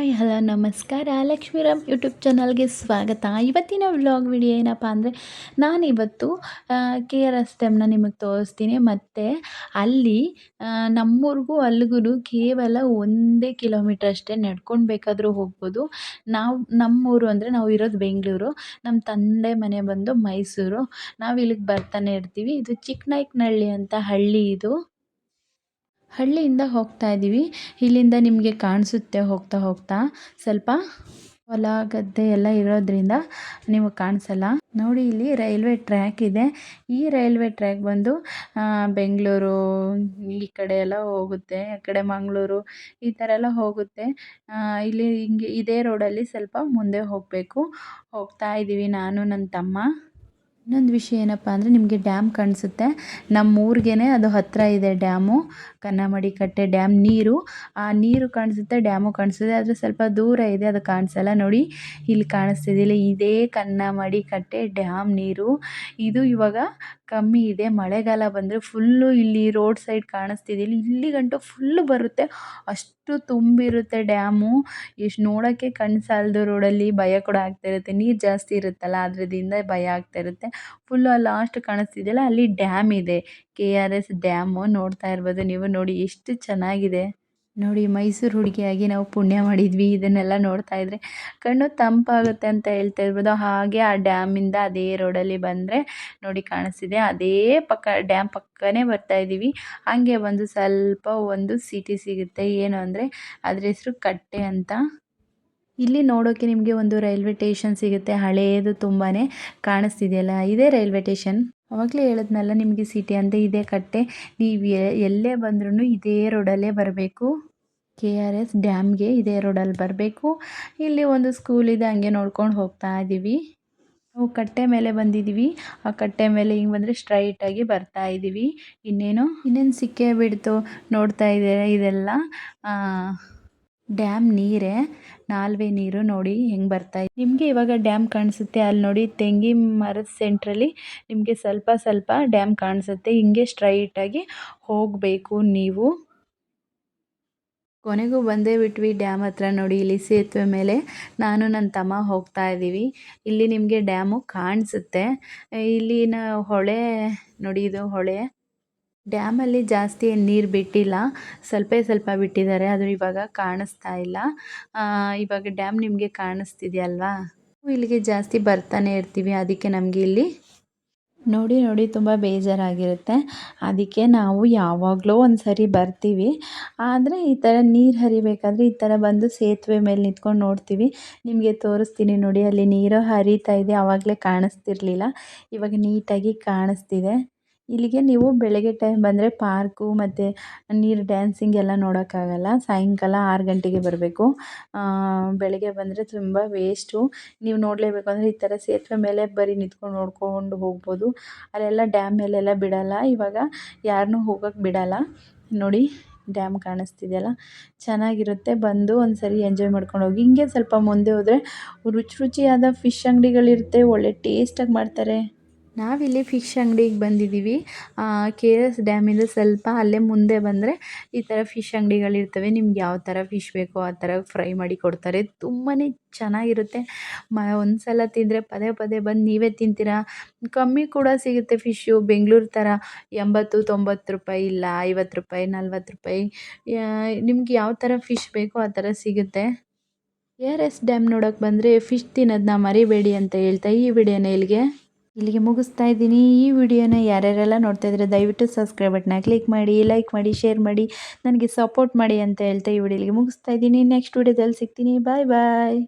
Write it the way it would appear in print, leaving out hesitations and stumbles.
Hi hello ನಮಸ್ಕಾರ Lakshmiram YouTube ಚಾನಲ್ಗೆ ಸ್ವಾಗತ. ಇವತ್ತಿನ ವ್ಲಾಗ್ ವಿಡಿಯೋ ಏನಪ್ಪ ಅಂದರೆ ನಾನಿವತ್ತು ಕೆ ಆರ್ ಎಸ್ ಡ್ಯಾಮ್ನ ನಿಮಗೆ ತೋರಿಸ್ತೀನಿ. ಮತ್ತು ಅಲ್ಲಿ ನಮ್ಮೂರಿಗೂ ಅಲ್ಲಿಗೂ ಕೇವಲ 1 ಕಿಲೋಮೀಟರ್ ಅಷ್ಟೇ, ನಡ್ಕೊಂಡು ಬೇಕಾದರೂ ಹೋಗ್ಬೋದು. ನಮ್ಮೂರು ಅಂದರೆ ನಾವು ಇರೋದು ಬೆಂಗಳೂರು, ನಮ್ಮ ತಂದೆ ಮನೆ ಬಂದು ಮೈಸೂರು. ನಾವು ಇಲ್ಲಿಗೆ ಬರ್ತಾನೆ ಇರ್ತೀವಿ. ಇದು ಚಿಕ್ಕನಾಯಕನಹಳ್ಳಿ ಅಂತ ಹಳ್ಳಿ. ಇದು ಹಳ್ಳಿಯಿಂದ ಹೋಗ್ತಾ ಇದ್ದೀವಿ. ಇಲ್ಲಿಂದ ನಿಮಗೆ ಕಾಣಿಸುತ್ತೆ ಹೋಗ್ತಾ ಹೋಗ್ತಾ ಸ್ವಲ್ಪ ಹೊಲ ಗದ್ದೆ ಎಲ್ಲ ಇರೋದ್ರಿಂದ ನಿಮಗೆ ಕಾಣಿಸಲ್ಲ. ನೋಡಿ, ಇಲ್ಲಿ ರೈಲ್ವೆ ಟ್ರ್ಯಾಕ್ ಇದೆ. ಈ ರೈಲ್ವೆ ಟ್ರ್ಯಾಕ್ ಬಂದು ಬೆಂಗಳೂರು ಈ ಕಡೆ ಎಲ್ಲ ಹೋಗುತ್ತೆ, ಆ ಕಡೆ ಮಂಗಳೂರು ಈ ಥರ ಎಲ್ಲ ಹೋಗುತ್ತೆ. ಇಲ್ಲಿ ಹಿಂಗೆ ಇದೇ ರೋಡಲ್ಲಿ ಸ್ವಲ್ಪ ಮುಂದೆ ಹೋಗಬೇಕು. ಹೋಗ್ತಾ ಇದ್ದೀವಿ ನಾನು ನನ್ನ ತಮ್ಮ. ಇನ್ನೊಂದು ವಿಷಯ ಏನಪ್ಪ ಅಂದರೆ ನಿಮಗೆ ಡ್ಯಾಮ್ ಕಾಣಿಸುತ್ತೆ. ನಮ್ಮ ಊರಿಗೇ ಅದು ಹತ್ತಿರ ಇದೆ ಡ್ಯಾಮು, ಕನ್ನಮಡಿ ಕಟ್ಟೆ ಡ್ಯಾಮ್. ಆ ನೀರು ಕಾಣಿಸುತ್ತೆ, ಡ್ಯಾಮು ಕಾಣಿಸುತ್ತೆ. ಆದರೆ ಸ್ವಲ್ಪ ದೂರ ಇದೆ, ಅದು ಕಾಣಿಸಲ್ಲ. ನೋಡಿ, ಇಲ್ಲಿ ಕಾಣಿಸ್ತಿದ್ದಿಲ್ಲ, ಇದೇ ಕನ್ನಮಡಿ ಕಟ್ಟೆ ಡ್ಯಾಮ್ ನೀರು. ಇದು ಇವಾಗ ಕಮ್ಮಿ ಇದೆ. ಮಳೆಗಾಲ ಬಂದರೆ ಫುಲ್ಲು ಇಲ್ಲಿ ರೋಡ್ ಸೈಡ್ ಕಾಣಿಸ್ತಿದ್ದಿಲ್ಲ, ಇಲ್ಲಿ ಗಂಟು ಫುಲ್ಲು ಬರುತ್ತೆ, ಅಷ್ಟು ತುಂಬಿರುತ್ತೆ ಡ್ಯಾಮು. ಎಷ್ಟು ನೋಡೋಕ್ಕೆ ಕಣ್ಣು ಸಾಲದು. ರೋಡಲ್ಲಿ ಭಯ ಕೂಡ ಆಗ್ತಾಯಿರುತ್ತೆ, ನೀರು ಜಾಸ್ತಿ ಇರುತ್ತಲ್ಲ ಅದರಿಂದ ಭಯ ಆಗ್ತಾಯಿರುತ್ತೆ. ಫುಲ್ಲು ಲಾಸ್ಟ್ ಕಾಣಿಸ್ತಿದೆಯಲ್ಲ ಅಲ್ಲಿ ಡ್ಯಾಮ್ ಇದೆ, KRS ಡ್ಯಾಮು. ನೋಡ್ತಾ ಇರ್ಬೋದು ನೀವು. ನೋಡಿ ಎಷ್ಟು ಚೆನ್ನಾಗಿದೆ. ನೋಡಿ, ಮೈಸೂರು ಹುಡುಗಿಯಾಗಿ ನಾವು ಪುಣ್ಯ ಮಾಡಿದ್ವಿ. ಇದನ್ನೆಲ್ಲ ನೋಡ್ತಾ ಇದ್ರೆ ಕಣ್ಣು ತಂಪಾಗುತ್ತೆ ಅಂತ ಹೇಳ್ತಾ ಇರ್ಬೋದು. ಹಾಗೆ ಆ ಡ್ಯಾಮಿಂದ ಅದೇ ರೋಡಲ್ಲಿ ಬಂದರೆ ನೋಡಿ ಕಾಣಿಸ್ತಿದೆ, ಅದೇ ಪಕ್ಕ ಡ್ಯಾಮ್ ಪಕ್ಕನೇ ಬರ್ತಾ ಇದ್ದೀವಿ. ಹಾಗೆ ಒಂದು ಸ್ವಲ್ಪ ಒಂದು ಸಿಟಿ ಸಿಗುತ್ತೆ, ಏನು ಅಂದರೆ ಅದ್ರ ಹೆಸರು ಕಟ್ಟೆ ಅಂತ. ಇಲ್ಲಿ ನೋಡೋಕ್ಕೆ ನಿಮಗೆ ಒಂದು ರೈಲ್ವೆ ಸ್ಟೇಷನ್ ಸಿಗುತ್ತೆ, ಹಳೆಯದು ತುಂಬಾ ಕಾಣಿಸ್ತಿದೆಯಲ್ಲ, ಇದೇ ರೈಲ್ವೆ ಸ್ಟೇಷನ್. ಅವಾಗಲೇ ಹೇಳಿದ್ನಲ್ಲ ನಿಮಗೆ ಸಿಟಿ ಅಂತ. ಇದೇ ಕಟ್ಟೆ. ನೀವು ಎಲ್ಲೇ ಬಂದ್ರೂ ಇದೇ ರೋಡಲ್ಲೇ ಬರಬೇಕು. KRS ಡ್ಯಾಮ್ಗೆ ಇದೇ ರೋಡಲ್ಲಿ ಬರಬೇಕು. ಇಲ್ಲಿ ಒಂದು ಸ್ಕೂಲ್ ಇದೆ, ಹಂಗೆ ನೋಡ್ಕೊಂಡು ಹೋಗ್ತಾ ಇದ್ದೀವಿ. ನಾವು ಕಟ್ಟೆ ಮೇಲೆ ಬಂದಿದ್ದೀವಿ. ಆ ಕಟ್ಟೆ ಮೇಲೆ ಹಿಂಗೆ ಬಂದರೆ ಸ್ಟ್ರೈಟಾಗಿ ಬರ್ತಾ ಇದ್ದೀವಿ. ಇನ್ನೇನು ಸಿಕ್ಕೇ ಬಿಡ್ತು. ನೋಡ್ತಾ ಇದ್ದೀರಾ, ಇದೆಲ್ಲ ಡ್ಯಾಮ್ ನೀರೇ, ನಾಲ್ವೆ ನೀರು. ನೋಡಿ ಹೆಂಗೆ ಬರ್ತಾ ಇದೆ. ನಿಮಗೆ ಇವಾಗ ಡ್ಯಾಮ್ ಕಾಣಿಸುತ್ತೆ, ಅಲ್ಲಿ ನೋಡಿ ತೆಂಗಿನ ಮರದ ಸೆಂಟ್ರಲ್ಲಿ ನಿಮಗೆ ಸ್ವಲ್ಪ ಸ್ವಲ್ಪ ಡ್ಯಾಮ್ ಕಾಣಿಸುತ್ತೆ. ಹಿಂಗೆ ಸ್ಟ್ರೈಟಾಗಿ ಹೋಗಬೇಕು ನೀವು. ಕೊನೆಗೂ ಬಂದೇ ಬಿಟ್ವಿ ಡ್ಯಾಮ್ ಹತ್ರ. ನೋಡಿ, ಇಲ್ಲಿ ಸೇತುವೆ ಮೇಲೆ ನಾನು ನನ್ನ ತಮ್ಮ ಹೋಗ್ತಾ ಇದ್ದೀವಿ. ಇಲ್ಲಿ ನಿಮಗೆ ಡ್ಯಾಮು ಕಾಣಿಸುತ್ತೆ. ಇಲ್ಲಿನ ಹೊಳೆ ನೋಡಿ, ಇದು ಹೊಳೆ. ಡ್ಯಾಮಲ್ಲಿ ಜಾಸ್ತಿ ನೀರು ಬಿಟ್ಟಿಲ್ಲ, ಸ್ವಲ್ಪ ಬಿಟ್ಟಿದ್ದಾರೆ, ಅದು ಇವಾಗ ಕಾಣಿಸ್ತಾ ಇಲ್ಲ. ಇವಾಗ ಡ್ಯಾಮ್ ನಿಮಗೆ ಕಾಣಿಸ್ತಿದೆಯಲ್ವಾ. ಇಲ್ಲಿಗೆ ಜಾಸ್ತಿ ಬರ್ತಾನೆ ಇರ್ತೀವಿ, ಅದಕ್ಕೆ ನಮಗೆ ಇಲ್ಲಿ ನೋಡಿ ತುಂಬ ಬೇಜಾರಾಗಿರುತ್ತೆ. ಅದಕ್ಕೆ ನಾವು ಯಾವಾಗಲೋ ಒಂದು ಸರಿ ಬರ್ತೀವಿ. ಆದರೆ ಈ ಥರ ನೀರು ಹರಿಬೇಕಾದ್ರೆ ಈ ಥರ ಬಂದು ಸೇತುವೆ ಮೇಲೆ ನಿಂತ್ಕೊಂಡು ನೋಡ್ತೀವಿ. ನಿಮಗೆ ತೋರಿಸ್ತೀನಿ ನೋಡಿ, ಅಲ್ಲಿ ನೀರು ಹರಿತಾ ಇದೆ. ಆವಾಗಲೇ ಕಾಣಿಸ್ತಿರ್ಲಿಲ್ಲ, ಇವಾಗ ನೀಟಾಗಿ ಕಾಣಿಸ್ತಿದೆ. ಇಲ್ಲಿಗೆ ನೀವು ಬೆಳಗ್ಗೆ ಟೈಮ್ ಬಂದರೆ ಪಾರ್ಕು ಮತ್ತು ನೀರು ಡ್ಯಾನ್ಸಿಂಗ್ ಎಲ್ಲ ನೋಡೋಕ್ಕಾಗಲ್ಲ. ಸಾಯಂಕಾಲ 6 ಗಂಟೆಗೆ ಬರಬೇಕು. ಬೆಳಗ್ಗೆ ಬಂದರೆ ತುಂಬ ವೇಸ್ಟು. ನೀವು ನೋಡಲೇಬೇಕು ಅಂದರೆ ಈ ಥರ ಸೇತುವೆ ಮೇಲೆ ಬರೀ ನಿಂತ್ಕೊಂಡು ನೋಡ್ಕೊಂಡು ಹೋಗ್ಬೋದು. ಅಲ್ಲೆಲ್ಲ ಡ್ಯಾಮ್ ಮೇಲೆಲ್ಲ ಬಿಡಲ್ಲ, ಇವಾಗ ಯಾರನ್ನೂ ಹೋಗೋಕ್ಕೆ ಬಿಡಲ್ಲ. ನೋಡಿ, ಡ್ಯಾಮ್ ಕಾಣಿಸ್ತಿದೆಯಲ್ಲ, ಚೆನ್ನಾಗಿರುತ್ತೆ. ಬಂದು ಒಂದು ಸರಿ ಎಂಜಾಯ್ ಮಾಡ್ಕೊಂಡು ಹೋಗಿ. ಹಿಂಗೆ ಸ್ವಲ್ಪ ಮುಂದೆ ಹೋದರೆ ರುಚಿಯಾದ ಫಿಶ್ ಅಂಗಡಿಗಳಿರುತ್ತೆ, ಒಳ್ಳೆ ಟೇಸ್ಟಾಗಿ ಮಾಡ್ತಾರೆ. ನಾವಿಲ್ಲಿ ಫಿಶ್ ಅಂಗಡಿಗೆ ಬಂದಿದ್ದೀವಿ. KRS ಡ್ಯಾಮಿಂದ ಸ್ವಲ್ಪ ಅಲ್ಲೇ ಮುಂದೆ ಬಂದರೆ ಈ ಥರ ಫಿಶ್ ಅಂಗಡಿಗಳಿರ್ತವೆ. ನಿಮ್ಗೆ ಯಾವ ಥರ ಫಿಶ್ ಬೇಕೋ ಆ ಥರ ಫ್ರೈ ಮಾಡಿ ಕೊಡ್ತಾರೆ. ತುಂಬಾ ಚೆನ್ನಾಗಿರುತ್ತೆ. ಒಂದು ಸಲ ತಿಂದರೆ ಪದೇ ಬಂದು ನೀವೇ ತಿಂತೀರಾ. ಕಮ್ಮಿ ಕೂಡ ಸಿಗುತ್ತೆ ಫಿಶ್ಶು, ಬೆಂಗಳೂರು ಥರ 80-90 ರೂಪಾಯಿ ಇಲ್ಲ, 50 ರೂಪಾಯಿ 40 ರೂಪಾಯಿ. ನಿಮ್ಗೆ ಯಾವ ಥರ ಫಿಶ್ ಬೇಕೋ ಆ ಥರ ಸಿಗುತ್ತೆ. KRS ಡ್ಯಾಮ್ ನೋಡೋಕ್ಕೆ ಬಂದರೆ ಫಿಶ್ ತಿನ್ನೋದನ್ನ ಮರಿಬೇಡಿ ಅಂತ ಹೇಳ್ತಾ ಈ ವಿಡಿಯೋನ ಇಲ್ಲಿಗೆ ಮುಗಿಸ್ತಾ ಇದ್ದೀನಿ. ಈ ವಿಡಿಯೋನ ಯಾರ್ಯಾರೆಲ್ಲ ನೋಡ್ತಾ ಇದ್ದಾರೆ ದಯವಿಟ್ಟು ಸಬ್ಸ್ಕ್ರೈಬ್ ಬಟನ್ನ ಕ್ಲಿಕ್ ಮಾಡಿ, ಲೈಕ್ ಮಾಡಿ, ಶೇರ್ ಮಾಡಿ, ನನಗೆ ಸಪೋರ್ಟ್ ಮಾಡಿ ಅಂತ ಹೇಳ್ತಾ ಈ ವಿಡಿಯೋ ಇಲ್ಲಿಗೆ ಮುಗಿಸ್ತಾ ಇದ್ದೀನಿ. ನೆಕ್ಸ್ಟ್ ವಿಡಿಯೋದಲ್ಲಿ ಸಿಗ್ತೀನಿ. ಬಾಯ್.